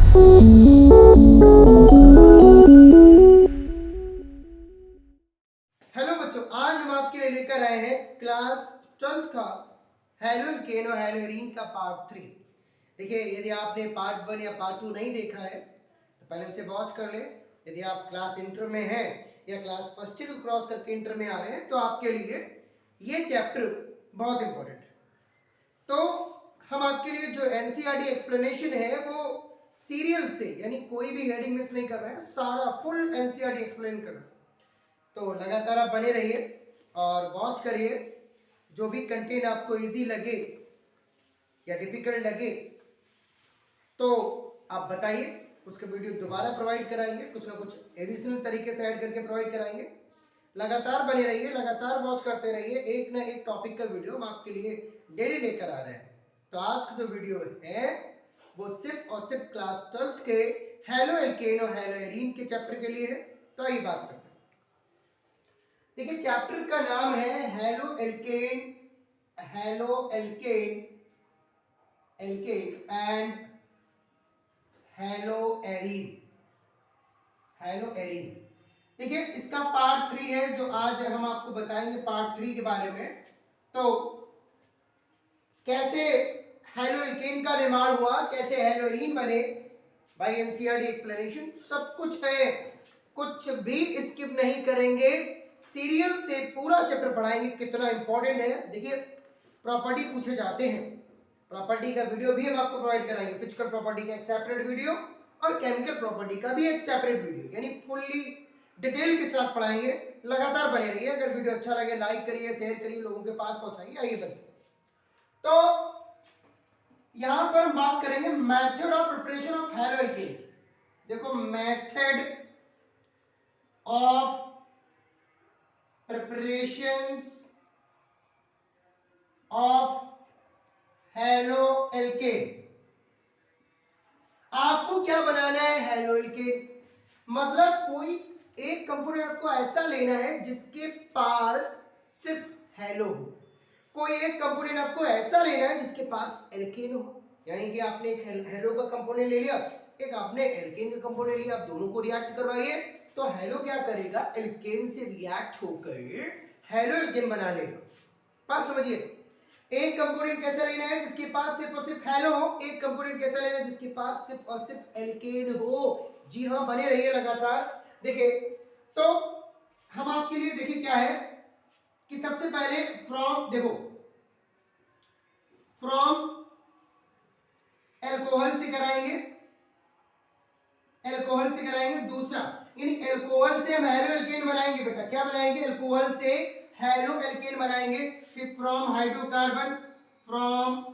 Hello बच्चों, आज हम आपके लिए लेकर आए हैं क्लास 12th का हैलोकेन और हैलोरीन का पार्ट 3। देखिए, यदि आपने पार्ट 1 या पार्ट 2 नहीं देखा है तो पहले उसे वॉच कर ले। यदि आप क्लास इंटर में हैं या क्लास फर्स्ट ईयर को क्रॉस करके इंटर में आ रहे हैं तो आपके लिए ये चैप्टर बहुत इंपॉर्टेंट है। तो हम आपके लिए जो एनसीईआरटी एक्सप्लेनेशन है वो सीरियल से, यानी कोई भी हेडिंग मिस नहीं कर रहे हैं, सारा फुल एनसीईआरटी एक्सप्लेन कर रहे हैं। तो लगातार आप बने रहिए और वॉच करिए। जो भी कंटेंट आपको इजी लगे या डिफिकल्ट लगे तो आप बताइए, उसके वीडियो दोबारा प्रोवाइड कराएंगे, कुछ ना कुछ एडिशनल तरीके से ऐड करके प्रोवाइड कराएंगे। लगातार बने रहिए, लगातार वॉच करते रहिए, एक ना एक टॉपिक का वीडियो हम आपके लिए डेली लेकर आ रहे हैं। तो आज का जो वीडियो है वो सिर्फ और सिर्फ क्लास 12th के हेलो एल्केन और हेलो एरीन के चैप्टर के लिए है। तो आइए बात करते हैं। देखिए, चैप्टर का नाम है halo alkene and hello arene. देखिए, इसका पार्ट 3 है जो आज हम आपको बताएंगे पार्ट 3 के बारे में। तो कैसे हेलो एल्केन का निर्माण हुआ, कैसे हेलो एरीन बने, बाय एनसीईआरटी एक्सप्लेनेशन सब कुछ है, कुछ भी स्किप नहीं करेंगे, सीरियल से पूरा चैप्टर पढ़ाएंगे। कितना इंपॉर्टेंट है देखिए, प्रॉपर्टी पूछे जाते हैं, प्रॉपर्टी का वीडियो भी हम आपको प्रोवाइड कराएंगे। फिजिकल प्रॉपर्टी का एक सेपरेट वीडियो और केमिकल प्रॉपर्टी का भी एक सेपरेट वीडियो, यानी फुल्ली डिटेल के साथ पढ़ाएंगे। लगातार बने रहिए। अगर वीडियो अच्छा लगे लाइक करिए, शेयर करिए, लोगों के पास पहुंचाइए। आइए बताइए, तो यहां पर हम बात करेंगे method of preparation of halo alkane. देखो, method of preparations of halo alkane. आपको क्या बनाना है? Halo alkane. मतलब कोई एक कंपोनेंट आपको ऐसा लेना है जिसके पास सिर्फ हेलो हो। कोई एक कंपोनेंट आपको ऐसा लेना है जिसके पास एल्केन हो। यानी कि आपने एक हेलो का कंपोनेंट ले लिया, एक आपने एल्केन का कंपोनेंट लिया, आप दोनों को रिएक्ट करवाइए तो हेलो क्या करेगा? एल्केन से रिएक्ट होकर हेलो एल्केन बना लेगा। बात समझिए, एक कंपोनेंट कैसा लेना है जिसके पास सिर्फ और सिर्फ हेलो हो, एक कंपोनेंट कैसा लेना है जिसके पास सिर्फ और सिर्फ एल्केन हो। जी हाँ, बने रहिए लगातार। देखिए, तो हम आपके लिए देखिए क्या है कि सबसे पहले फ्रॉम, देखो फ्रॉम एल्कोहल से कराएंगे, एल्कोहल से कराएंगे। दूसरा, यानी एल्कोहल से हम हेलो एल्केन बनाएंगे। बेटा क्या बनाएंगे? एल्कोहल से हेलो एल्केन बनाएंगे। फिर from hydrocarbon, from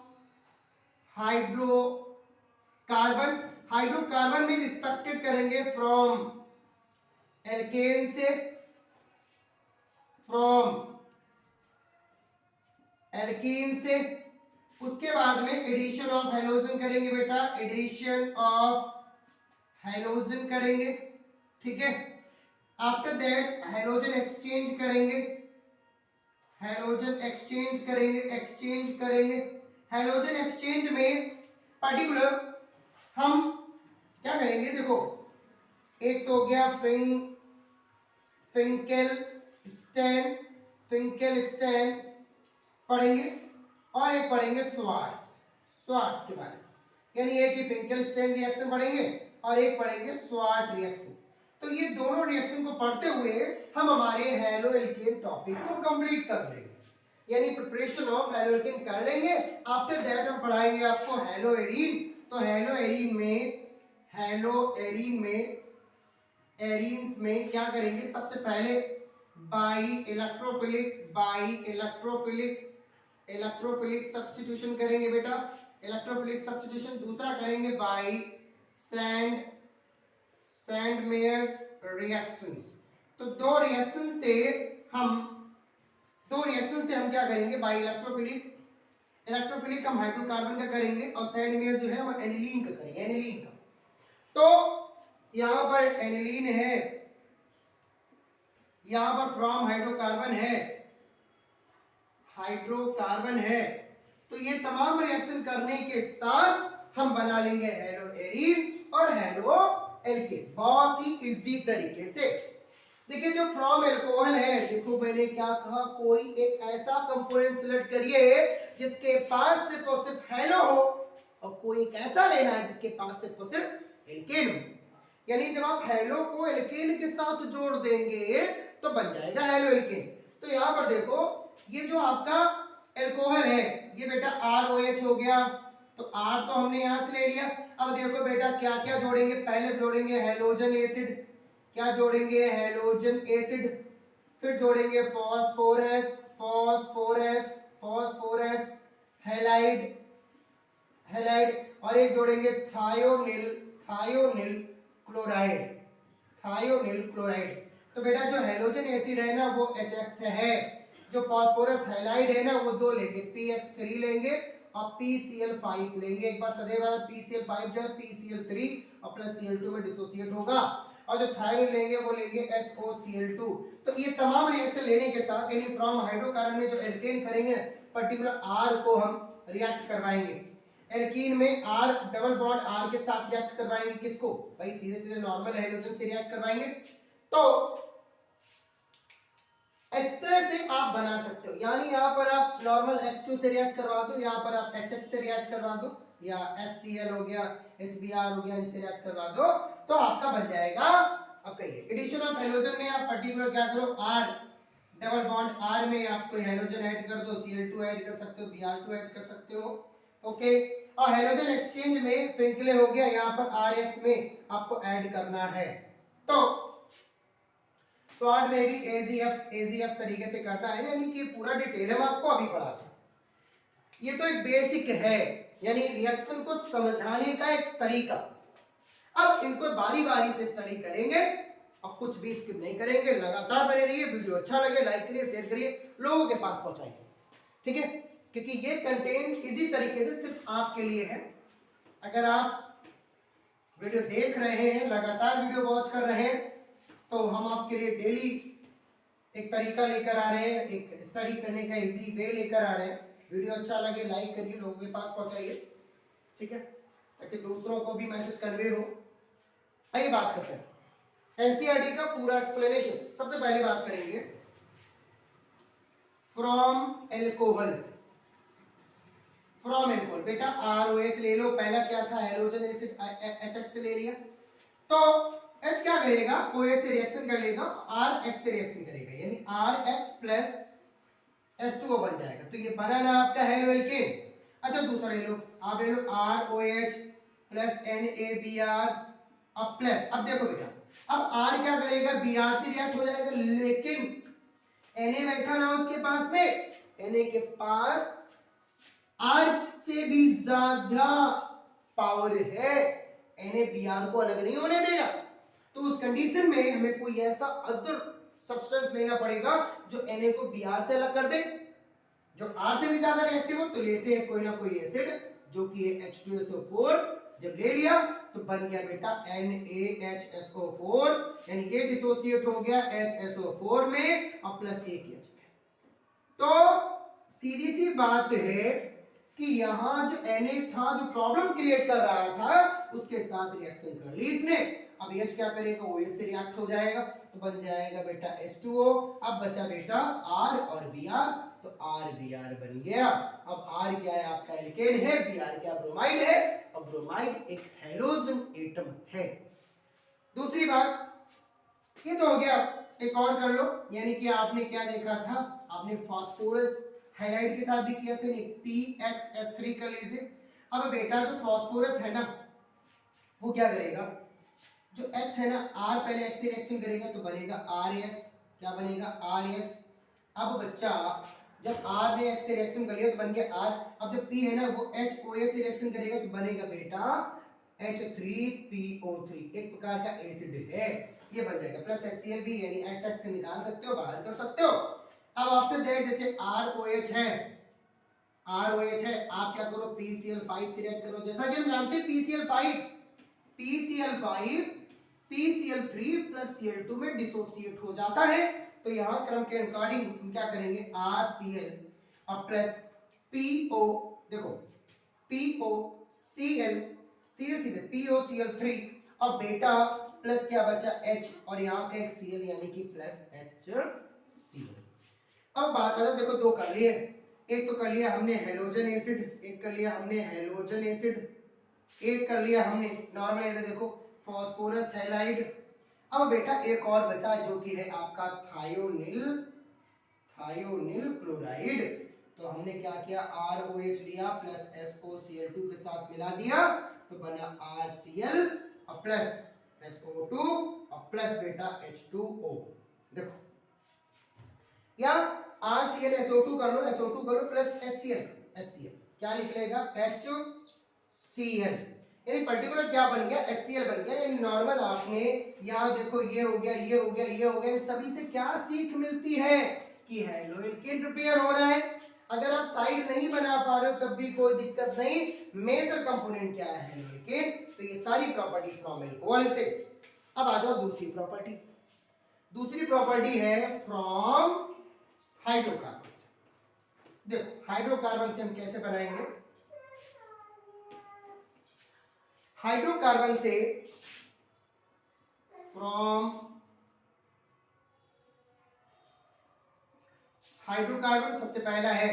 hydrocarbon, hydrocarbon में रिस्पेक्टेड करेंगे फ्रॉम एल्केन से, फ्रॉम एल्कीन से। उसके बाद में एडिशन ऑफ हेलोजन करेंगे बेटा, एडिशन ऑफ हेलोजन करेंगे, ठीक है। आफ्टर दैट हेलोजन एक्सचेंज करेंगे, हेलोजन एक्सचेंज करेंगे। हेलोजन एक्सचेंज में पर्टिकुलर हम क्या करेंगे? देखो, एक तो हो गया फिंकेल स्टैन पढ़ेंगे और एक पढ़ेंगे स्वार्ट्स के बारे में। यानी एक ही फिंकेल स्टैन रिएक्शन पढ़ेंगे और एक पढ़ेंगे स्वार्ट रिएक्शन। तो ये दोनों रिएक्शन को पढ़ते हुए हम हमारे हेलो एल्केन टॉपिक को कंप्लीट कर लेंगे, यानी प्रिपरेशन ऑफ हेलो एल्केन कर लेंगे। आफ्टर दैट हम पढ़ाएंगे आपको हेलो एरीन। तो हेलो एरीन्स में क्या करेंगे? सबसे पहले बाई इलेक्ट्रोफिलिक सब्स्टिट्यूशन करेंगे बेटा, इलेक्ट्रोफिलिक सब्स्टिट्यूशन। दूसरा करेंगे बाई सैंडमेयर्स रिएक्शंस। तो दो रिएक्शन से हम क्या करेंगे? बाई इलेक्ट्रोफिलिक हम हाइड्रोकार्बन का करेंगे और सैंडमेयर जो है हम एनिलीन का करेंगे, एनिलीन का। तो यहां पर एनिलीन है, यहां पर फ्रॉम हाइड्रोकार्बन है। तो ये तमाम रिएक्शन करने के साथ हम बना लेंगे हेलो एरीन और हेलो एल्केन बहुत ही इजी तरीके से। देखिए जो फ्रॉम एल्कोहल है, देखो मैंने क्या कहा, कोई एक ऐसा कंपोनेंट सिलेक्ट करिए जिसके पास सिर्फ और सिर्फ हेलो हो, और कोई एक ऐसा लेना है जिसके पास सिर्फ और सिर्फ एल्केन हो। यानी जब आप हेलो को एल्केन के साथ जोड़ देंगे तो बन जाएगा हेलो एल्केन। तो यहाँ पर देखो ये जो आपका एल्कोहल है ये बेटा ROH हो गया, तो R तो हमने यहां से ले लिया। अब देखो बेटा क्या क्या जोड़ेंगे, पहले जोड़ेंगे हेलोजन एसिड, क्या जोड़ेंगे हेलोजन एसिड, फिर जोड़ेंगे phosphorus phosphorus phosphorus halide halide, और एक जोड़ेंगे thionyl thionyl chloride thionyl chloride. तो बेटा जो हेलोजन एसिड है ना वो HX है, जो फास्फोरस हैलाइड है ना वो दो लेंगे, PX3 लेंगे और PCl5 लेंगे। एक बार सदैव PCl5 जो है PCl3 और प्लस Cl2 में डिसोसिएट होगा, और जो थायरोन लेंगे वो लेंगे SOCl2। तो ये तमाम रिएक्शन लेने के साथ यानी फ्रॉम हाइड्रोकार्बन में जो एल्केन करेंगे पर्टिकुलर R को हम रिएक्ट करवाएंगे। एल्कीन में R डबल बॉन्ड R के साथ रिएक्ट करवाएंगे, किसको भाई, सीधे सीधे नॉर्मल हाइड्रोजन से रिएक्ट करवाएंगे। तो इस तरह से आप बना सकते हो, यानी यहाँ पर आप नॉर्मल H2 से रिएक्ट करवा दो, यहाँ पर आप HX से रिएक्ट करवा दो, या HCl हो गया HBr हो गया, इनसे रिएक्ट करवा दो तो आपका बन जाएगा। अब कहिए एडिशन ऑफ हेलोजन में आप पर्टिकुलर क्या करो, R डबल बॉन्ड R में आपको हेलोजन ऐड कर दो, Cl2 ऐड कर सकते हो, Br2 ऐड कर सकते हो, ओके। और हेलोजन एक्सचेंज में फ्रिंकले हो गया, यहाँ पर RX में आपको ऐड करना है। तो शॉर्ट में भी AZF तरीके से करना है, यानी कि पूरा डिटेल हम आपको अभी पढ़ाते हैं। ये तो एक बेसिक है, यानी रिएक्शन को समझाने का एक तरीका। अब इनको बारी बारी से स्टडी करेंगे और कुछ भी स्किप नहीं करेंगे, लगातार बने रहिए। वीडियो अच्छा लगे लाइक करिए, शेयर करिए, लोगों के पास पहुंचाइए, ठीक है, क्योंकि ये कंटेंट इजी तरीके से सिर्फ आपके लिए है। अगर आप वीडियो देख रहे हैं, लगातार वीडियो वॉच कर रहे हैं, तो हम आपके लिए डेली एक तरीका लेकर आ रहे हैं, एक स्टडी करने का इजी वे लेकर आ रहे हैं। वीडियो अच्छा लगे लाइक करिए, लोगों के पास पहुंचाइए, ठीक है, ताकि दूसरों को भी मैसेज कन्वे हो। आइए बात करते हैं एनसीईआरटी का पूरा एक्सप्लेनेशन। सबसे पहले बात करेंगे फ्रॉम एल्कोहल्स। फ्रॉम एल्कोहल बेटा ROH ले लो, पहला क्या था हेलोजन एसिड HX ले लिया, तो H क्या करेगा, OH से रिएक्शन कर लेगा, RX से रिएक्शन करेगा, यानी RX प्लस H2O बन जाएगा। तो ये बना ना आपका हेलो एल्केन। अच्छा दूसरा ले लो, आप ले लो ROH प्लस NaBr अब प्लस, अब देखो बेटा अब R क्या करेगा, Br से रिएक्ट हो जाएगा, लेकिन Na बैठा ना उसके पास में, Na के पास R से भी ज्यादा पावर है, Na Br को अलग नहीं होने देगा। तो उस कंडीशन में हमें कोई ऐसा अदर सब्सटेंस लेना पड़ेगा जो Na को Br से अलग कर दे, जो R से भी ज्यादा रिएक्टिव हो। तो लेते हैं कोई ना कोई एसिड जो कि H2SO4, जब ले लिया तो बन गया बेटा NaHSO4, यानी ये डिसोसिएट हो गया HSO4 में और प्लस एक H में। तो सीधी सी बात है कि यहां जो Na था जो प्रॉब्लम क्रिएट कर रहा था उसके साथ रिएक्शन कर ली इसने। अब H क्या करेगा, OH से रिएक्ट हो जाएगा तो बन जाएगा बेटा H2O। अब बचा बेटा R और Br, तो RBr बन गया। अब R क्या है आपका एल्केन है, Br क्या ब्रोमाइड है, और ब्रोमाइड एक हेलोजन एटम है। दूसरी बात ये तो हो गया, एक और कर लो, यानी कि आपने क्या देखा था, आपने फास्फोरस हाइलाइट के साथ भी किया था, PXS3 कर लीजिए। अब बेटा जो फास्फोरस है ना वो क्या करेगा, जो X है ना R पहले X से रिएक्शन करेगा तो बनेगा RX, क्या बनेगा RX। अब बच्चा जब R ने X से रिएक्शन कर लिया तो बन गया R। अब जब P है ना वो HOH से रिएक्शन करेगा तो बनेगा बेटा H3PO3, एक प्रकार का एसिड है, ये बन जाएगा। प्लस HCl भी, यानी HX से निकाल सकते हो, बाहर कर सकते हो। अब आफ्टर दैट जैसे ROH है, ROH है, आप क्या करो PCl5 से रिएक्ट करो। जैसा कि हम जानते हैं PCl5 PCl3 प्लस Cl2 में डिसोसिएट हो जाता है। तो यहां क्रम के अकॉर्डिंग हम क्या करेंगे, RCl और प्लस PO, देखो PO Cl, सीधे सीधे POCl3 और बेटा प्लस क्या बचा H और यहाँ का एक Cl यानी कि प्लस HCl। अब बात आ जाओ, देखो दो कर लिए, एक तो कर लिया हमने हेलोजन एसिड, एक कर लिया हमने हेलोजन एसिड, एक कर लिया हमने नॉर्मल एसिड, देखो फास्फोरस हैलाइड। अब बेटा एक और बचा जो कि है आपका थायोनिल क्लोराइड। तो हमने क्या किया, ROH लिया प्लस SOCl2 के साथ मिला दिया तो बना RCl और प्लस SO2 और प्लस बेटा H2O। देखो या RCl SO2 कर लो, SO2 कर लो प्लस HCl, क्या निकलेगा HCl, यानी पर्टिकुलर क्या बन गया HCl बन गया। यानी नॉर्मल आपने यहाँ देखो ये हो गया, ये हो गया, ये हो गया, इन सभी से क्या सीख मिलती है कि हैलोएल्केन प्रिपेयर हो रहा है। अगर आप साइड नहीं बना पा रहे हो तब भी कोई दिक्कत नहीं, मेजर कंपोनेंट क्या है हैलोएल्केन, तो ये सारी प्रॉपर्टी फ्रॉम अल्कोहल से। अब आ जाओ दूसरी प्रॉपर्टी, दूसरी प्रॉपर्टी है फ्रॉम हाइड्रोकार्बन से। देखो हाइड्रोकार्बन से हम कैसे बनाएंगे, हाइड्रोकार्बन से फ्रॉम हाइड्रोकार्बन सबसे पहला है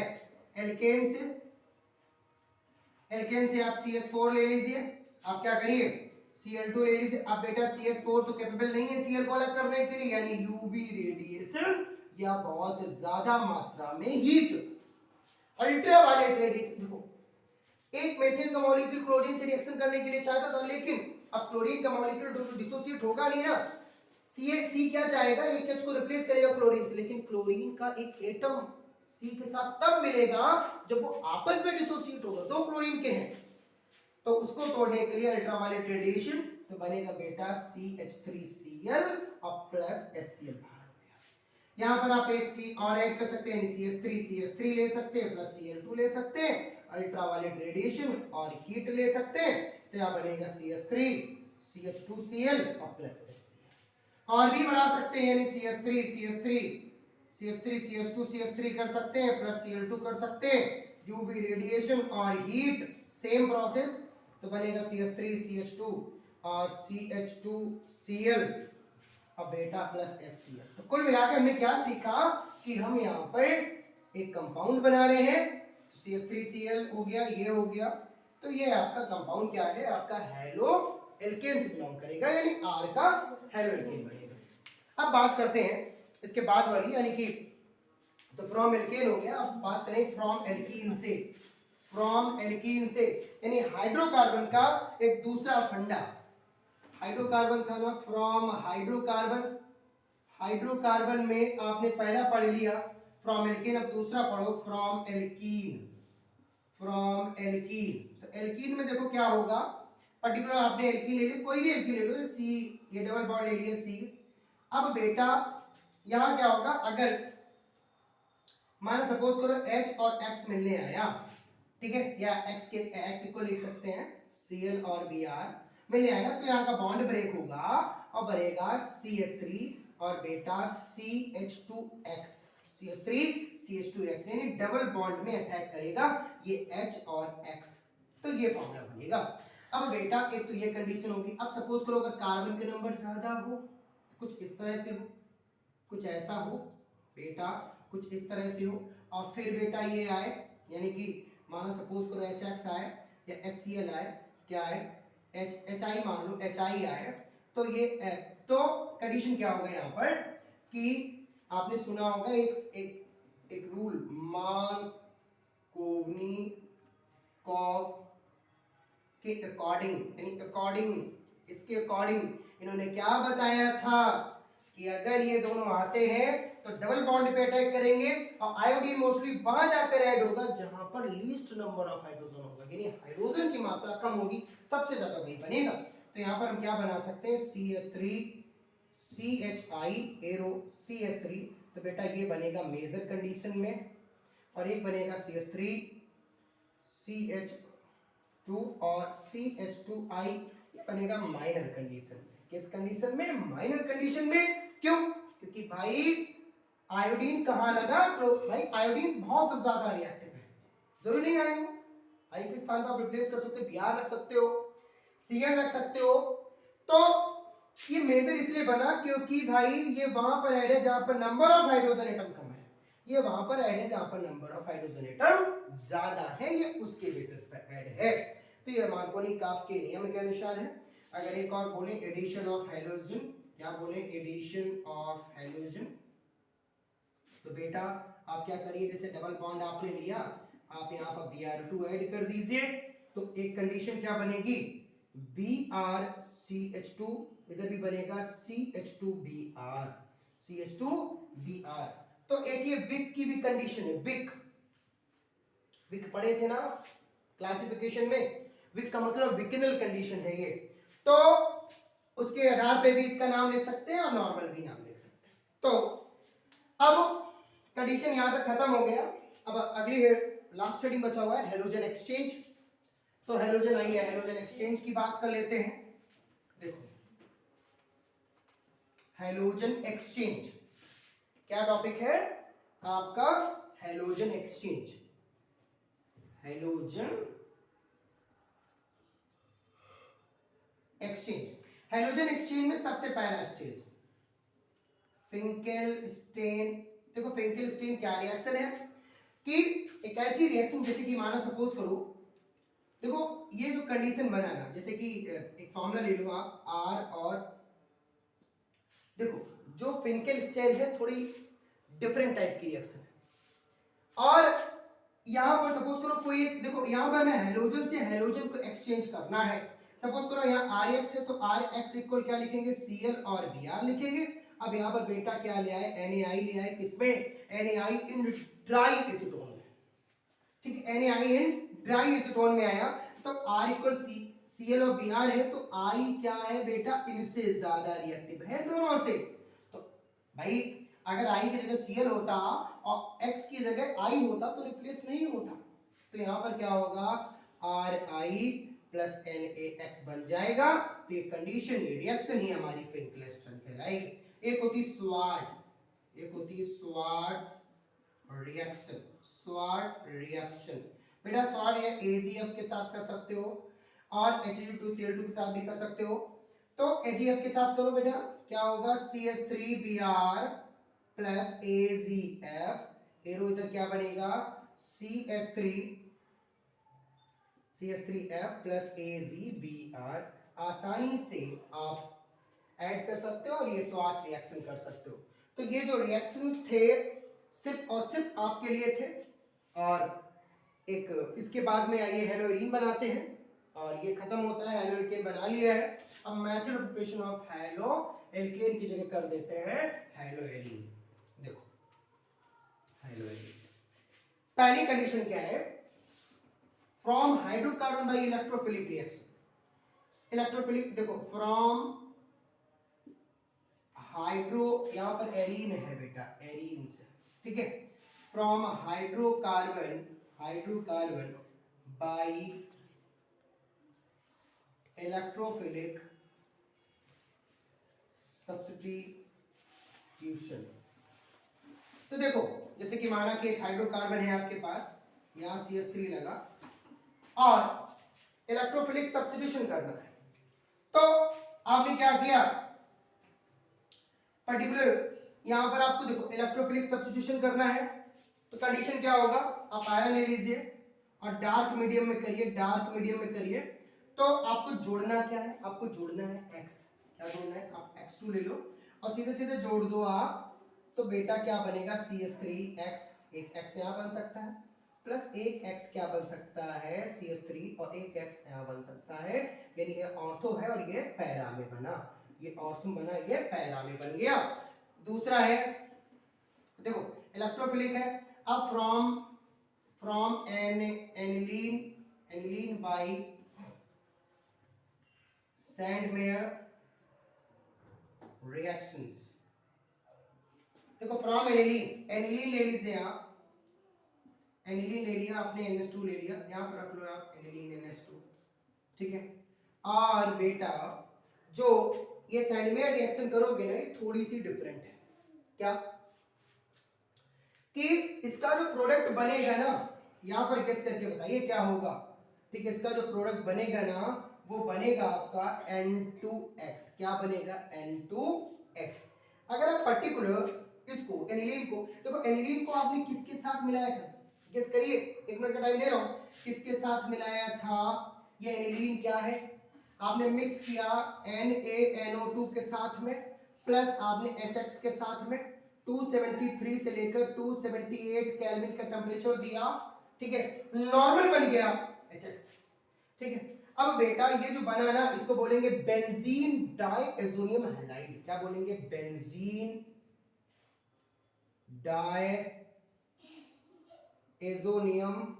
एल्केन से, एल्केन से आप CH4 ले लीजिए, आप क्या करिए Cl2 ले लीजिए। अब बेटा CH4 तो कैपेबल नहीं है Cl को अलग करने के लिए, यानी यूवी रेडिएशन या बहुत ज्यादा मात्रा में हीट, अल्ट्रावायलेट रेडिएशन। देखो एक मीथेन का मॉलिक्यूल क्लोरीन से रिएक्शन करने के लिए चाहता था, लेकिन अब क्लोरीन का मॉलिक्यूल डिसोसिएट होगा नहीं ना, सी क्या चाहेगा, एक H को रिप्लेस करेगा क्लोरीन से, लेकिन क्लोरीन का एक एटम सी के साथ तब मिलेगा जब वो आपस में डिसोसिएट होगा, दो क्लोरीन के हैं, तो उसको तोड़ने के लिए अल्ट्रावायलेट रेडिएशन, तो बनेगा बेटा CH3Cl और प्लस HCl बाहर हो गया। यहां पर आप एक C और ऐड कर सकते हैं, CH3 ले सकते हैं प्लस Cl2 ले सकते हैं, अल्ट्रावायलेट रेडिएशन और हीट ले सकते हैं, तो यहां बनेगा CH3 CH2Cl और प्लस HCl। और भी बढ़ा सकते हैं, यानी CH3 CH2 CH3 कर सकते हैं प्लस Cl2 कर सकते हैं, यूवी रेडिएशन और हीट सेम प्रोसेस, तो बनेगा CH3 CH2 और CH2Cl और बेटा प्लस HCl। तो कुल मिलाकर हमने क्या सीखा कि हम यहाँ पर एक कंपाउंड बना रहे हैं, CH3Cl हो गया, ये हो गया, तो ये आपका कंपाउंड क्या है, आपका हैलोएल्केन से बिलोंग करेगा, यानी R का हैलोएल्केन बनेगा। अब बात करते हैं इसके बाद वाली, यानी कि तो फ्रॉम एल्केन हो गया, अब बात करें फ्रॉम एल्कीन से। फ्रॉम एल्कीन से यानी हाइड्रोकार्बन का एक दूसरा फंडा, हाइड्रोकार्बन था ना, फ्रॉम हाइड्रोकार्बन, हाइड्रोकार्बन में आपने पहला पढ़ लिया फ्रॉम एल्केन, अब दूसरा पढ़ो फ्रॉम एल्कीन। फ्रॉम एल्कीन, तो एल्कीन में देखो क्या होगा, पर्टिकुलर आपने एल्कीन ले लिया, कोई भी एल्कीन ले लो, सी ये डबल बॉन्ड ले लिया C। अब बेटा यहां क्या होगा, अगर माना सपोज करो H और X मिलने आया, ठीक है, या X को लिख सकते हैं Cl और Br मिलने आया, तो यहाँ का बॉन्ड ब्रेक होगा और बनेगा CH3 और बेटा CH2X, CH3CH2X, यानी डबल बॉन्ड में अटैक करेगा ये H और X, तो ये फॉर्मूला बनेगा। अब बेटा एक तो ये कंडीशन होगी। अब सपोज करो अगर कार्बन के नंबर ज्यादा हो, कुछ इस तरह से हो, कुछ ऐसा हो बेटा, कुछ इस तरह से हो, और फिर बेटा ये आए, यानी कि मानो सपोज करो HX आए या HCl आए, क्या आए HI, मान लो HI आए, तो ये तो कंडीशन क्या होगा यहाँ पर कि आपने सुना होगा एक रूल मार्कोवनिकॉफ के अकॉर्डिंग, यानी अकॉर्डिंग इसके अकॉर्डिंग इन्होंने क्या बताया था कि अगर ये दोनों आते हैं तो डबल बॉन्ड पे अटैक करेंगे और आयोडीन मोस्टली वहां जाकर ऐड होगा जहां पर लीस्ट नंबर ऑफ हाइड्रोजन होगा, यानी हाइड्रोजन की मात्रा कम होगी, सबसे ज्यादा वही बनेगा। तो यहाँ पर हम क्या बना सकते हैं CH3 CHI एरो CH3, तो बेटा ये बनेगा मेजर कंडीशन में, और एक बनेगा CH3 CH2 और CH2I, ये बनेगा माइनर कंडीशन में। किस कंडीशन में? माइनर कंडीशन में। क्यों? क्योंकि भाई आयोडीन कहाँ लगा, तो भाई आयोडीन बहुत ज्यादा रिएक्टिव है, जरूरी नहीं आएगा, आई के स्थान पर आप रिप्लेस कर सकते हो, Br रख सकते हो, Cl रख सकते हो। तो ये मेजर इसलिए बना क्योंकि भाई ये वहां पर ऐड है जहां पर नंबर ऑफ हाइड्रोजन एटम कम है, ये वहां पर ऐड है जहां पर नंबर ऑफ हाइड्रोजन एटम ज्यादा है, ये उसके बेसिस पर ऐड है। तो ये मार्कोनी-काफ के नियम के अनुसार है। अगर एक और बोले एडिशन ऑफ हाइड्रोजन, क्या बोले, एडिशन ऑफ हाइड्रोजन, तो बेटा आप क्या करिए, जैसे डबल बॉन्ड आपने लिया, आप यहाँ पर Br2 ऐड कर दीजिए, तो एक कंडीशन क्या बनेगी, BrCH2, इधर भी बनेगा CH2Br, CH2Br। तो एक ये विक की भी कंडीशन है, विक, विक पढ़े थे ना क्लासिफिकेशन में, विक का मतलब विकिनल कंडीशन है ये। तो उसके आधार पे भी इसका नाम लिख सकते हैं और नॉर्मल भी नाम लिख सकते हैं। तो अब कंडीशन यहां तक खत्म हो गया। अब अगली लास्ट स्टडी बचा हुआ है हेलोजन एक्सचेंज। तो हेलोजन, आइए हेलोजन एक्सचेंज की बात कर लेते हैं। देखो हेलोजन एक्सचेंज क्या टॉपिक है आपका, halogen exchange, halogen exchange. Halogen exchange में सबसे पहला स्टेज फिंकेलस्टेन। देखो फिंकेलस्टेन क्या रिएक्शन है कि एक ऐसी रिएक्शन, जैसे कि मानो सपोज करो, देखो ये जो कंडीशन बना ना, जैसे कि एक फॉर्मूला ले लो आप, आर और, देखो जो फिंकेलस्टेन है थोड़ी डिफरेंट टाइप की रिएक्शन है, और यहां पर सपोज करो कोई, देखो यहां पर मैं हेलोजन से हेलोजन को एक्सचेंज करना है, सपोज करो यहाँ RX है तो RX इक्वल क्या लिखेंगे, Cl और Br लिखेंगे। अब यहाँ पर बेटा क्या ले आए, NaI ले आए, किसमें, NaI इन ड्राई एसीटोन में, ठीक है, NaI इन ड्राई एसीटोन में आया, तो R इक्वल Cl और Br है, तो I क्या है बेटा, इनसे ज्यादा रिएक्टिव है दोनों से। तो भाई अगर I की जगह Cl होता और X की जगह I होता तो रिप्लेस नहीं होता, तो यहाँ पर क्या होगा, Ri प्लस NaX बन जाएगा। तो ये कंडीशन, ये रिएक्शन ही हमारी फिंकेलस्टेन कहलाएगी। एक होती स्वार्ट, एक होती स्वार्ट्स रिएक्शन, स्वार्ट्स रिएक्शन। बेटा स्वार्ट या AgF के साथ कर सकते हो और Hg2Cl2 के साथ भी कर सकते हो। तो AgF के साथ करो बेटा, क्या होगा, CH3Br प्लस AgF, एरो इधर क्या बनेगा, CH3F प्लस AgBr। आसानी से आप ऐड कर सकते हो और ये स्वार्ट रिएक्शन कर सकते हो। तो ये जो रिएक्शंस थे सिर्फ और सिर्फ आपके लिए थे, और एक इसके बाद में आइए हेलोइरिन बनाते हैं, और ये खत्म होता है, हेलो एल्केन बना लिया है। अब method of preparation of halo alkene की जगह कर देते हैं हेलोइरिन। देखो हेलोइरिन, पहली कंडीशन क्या है, from hydrocarbon by electrophilic reaction, electrophilic, देखो फ्रॉम हाइड्रो, यहां पर एरीन है बेटा, एरीन से, ठीक है, from hydrocarbon, hydrocarbon by electrophilic substitution. तो देखो जैसे कि माना कि एक हाइड्रोकार्बन है आपके पास, यहां CH3 लगा और इलेक्ट्रोफिलिक सब्स्टिट्यूशन करना है, तो आपने क्या किया, पर्टिकुलर यहां पर आपको देखो इलेक्ट्रोफिलिक सब्स्टिट्यूशन करना है, तो कंडीशन क्या होगा, आप आयरन ले लीजिए और डार्क मीडियम में करिए, डार्क मीडियम में करिए। तो आपको जोड़ना क्या है, आपको जोड़ना है X, क्या जोड़ना है, आप X2 ले लो और सीधे सीधे जोड़ दो आप, तो बेटा क्या बनेगा, CH3X, एक X यहाँ बन सकता है, प्लस एक X क्या बन सकता है, CH3, और एक X यहाँ बन सकता है, यानी ये ऑर्थो है और ये पैरा में बना, ये ऑर्थो बना, ये पैरा में बन गया। दूसरा है, देखो इलेक्ट्रोफिलिक है, अब from aniline by Sandmeyer reactions. देखो फ्रॉम एनिलीन, एनिलीन ले लीजिए आप, एनिलीन ले लिया आपने, NH2 ले लिया, यहां पर रख लो आप एनिलीन NH2, ठीक है। और बेटा जो ये सैंडमेयर रिएक्शन करोगे ना, ये थोड़ी सी डिफरेंट है, क्या कि इसका जो प्रोडक्ट बनेगा ना, यहां पर गेस करके बताइए क्या होगा, ठीक है, इसका जो प्रोडक्ट बनेगा ना वो बनेगा आपका N2X। क्या बनेगा? N2X। अगर आप पर्टिकुलर इसको एनिलीन को देखो, एनिलीन को आपने किसके साथ मिलाया था? गेस करिए, 1 मिनट का टाइम दे रहा हूं। किसके साथ मिलाया था? ये एनिलीन क्या है? आपने मिक्स किया NaNO2 के साथ में, प्लस आपने HX के साथ में 273 से लेकर 278 केल्विन का टेम्परेचर दिया। ठीक है, नॉर्मल बन गया HX। ठीक है, अब बेटा ये जो बना ना इसको बोलेंगे बेंजीन डाइएजोनियम हैलाइड। क्या बोलेंगे? Benzene diazonium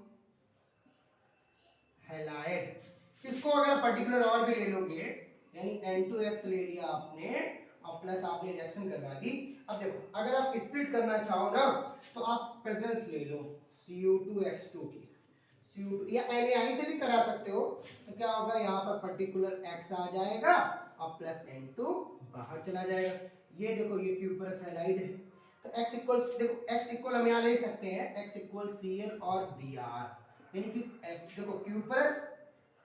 halide. इसको अगर पर्टिकुलर और भी ले लोगे, यानी N2X ले लिया आपने और प्लस आपने रिएक्शन करवा दी। अब देखो, अगर आप स्प्लिट करना चाहो ना तो आप प्रेजेंस ले लो Cu2X2 की, Cu2 या NaI से भी करा सकते हो। तो क्या होगा? यहाँ पर पर्टिकुलर X आ जाएगा और प्लस N2 बाहर चला जाएगा। ये देखो, ये क्यूपरस हैलाइड है। तो X इक्वल, देखो X इक्वल हम यहाँ ले सकते हैं, X इक्वल Cl और Br, यानी कि देखो क्यूपरस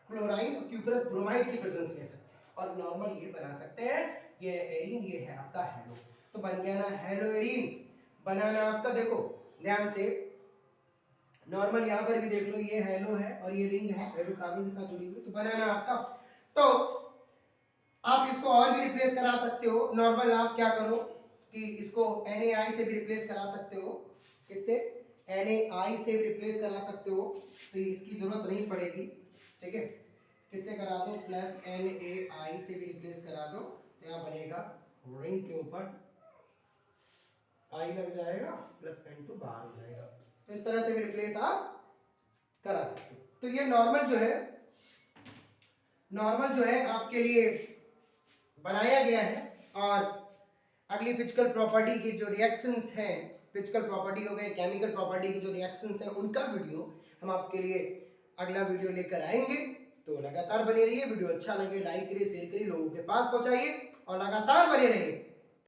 क्लोराइड और क्यूपरस ब्रोमाइड की प्रेजेंस ले सकते हैं और नॉर्मल ये बना सकते हैं। ये एरीन, ये है आपका हेलो। तो बन गया ना हेलो एरीन। बनाना आपका देखो ध्यान से, नॉर्मल यहाँ पर भी देख लो, ये हेलो है और ये रिंग है हाइड्रोकार्बन के साथ जुड़ी हुई। तो बनाना आपका, तो आप इसको और भी रिप्लेस करा सकते हो। नॉर्मल आप क्या करो कि इसको NaI से भी रिप्लेस करा सकते हो। किससे? NaI से भी रिप्लेस करा सकते हो, तो इसकी जरूरत नहीं पड़ेगी। ठीक है, किससे करा दो? प्लस NaI से भी रिप्लेस करा दो। तो यहाँ बनेगा रिंग के ऊपर I लग जाएगा प्लस N2 बाहर हो जाएगा। तो इस तरह से भी रिप्लेस आप करा सकते हो। तो ये नॉर्मल जो है आपके लिए बनाया गया है। और अगली फिजिकल प्रॉपर्टी की जो रिएक्शंस हैं, फिजिकल प्रॉपर्टी हो गए, केमिकल प्रॉपर्टी की जो रिएक्शंस हैं, उनका वीडियो हम आपके लिए अगला वीडियो लेकर आएंगे। तो लगातार बने रहिए। वीडियो अच्छा लगे लाइक करिए, शेयर करिए, लोगों के पास पहुंचाइए और लगातार बने रहिए।